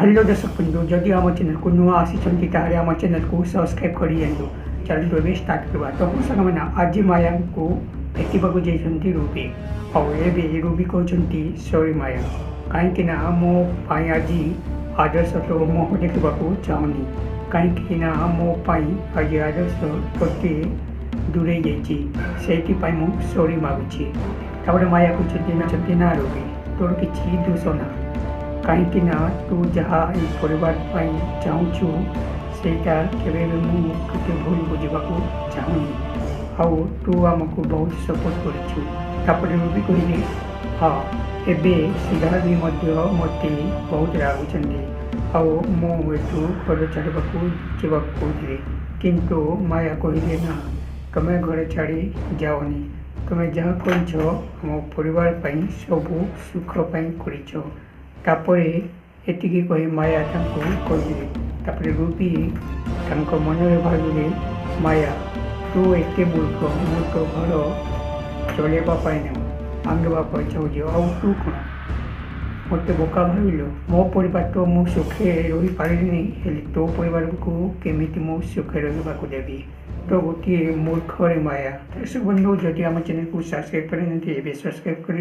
Hello दर्शक बंधु जदि आम चैनल को नुआ आसी आम चैनल को सब्सक्राइब कर दिखाँ। चलो तो स्टार्ट करवा। तो मो साग आज माया को भेटा जाती रूबी और रूबी कहते सॉरी माया कहीं मोपाई आज आदर्श तो मुह देखा चाहूनी कहीं मोपाई आज आदर्श टोटे दूरे जाती मु सॉरी मागुची। माया कहते ना रूबी तोर किसी दोष ना कहीं तू जहाँ परिवार चाहूँ सेटा केवे मुझे भूल बुझा चाहूनी आउ तू आमको बहुत सपोर्ट कर रूबी कहले हाँ एवं सीधा भी मत बहुत रागुंट आउ मुझे घर छाड़ा कहते किंतु माया कहले ना तुम्हें घर छाड़ी जाओनी तुम्हें जहाँ कर मो परिवार सब सुखपाई कर एतिकी कही माया कहले रूबी मन भाविले माया तू एत मूर्ख मु तो घर चलवाई भांगवाई चाहूँ आउ तू कौन मत बोका भाविलु मो परिवार तो मु सुखे रही पारे तो परिवार को केमी मु सुखे रहा देवी तो गोटे मूर्ख रे माया। दर्शक बंधु जदि आम चैनल को सब्सक्राइब करें सब्सक्राइब कर।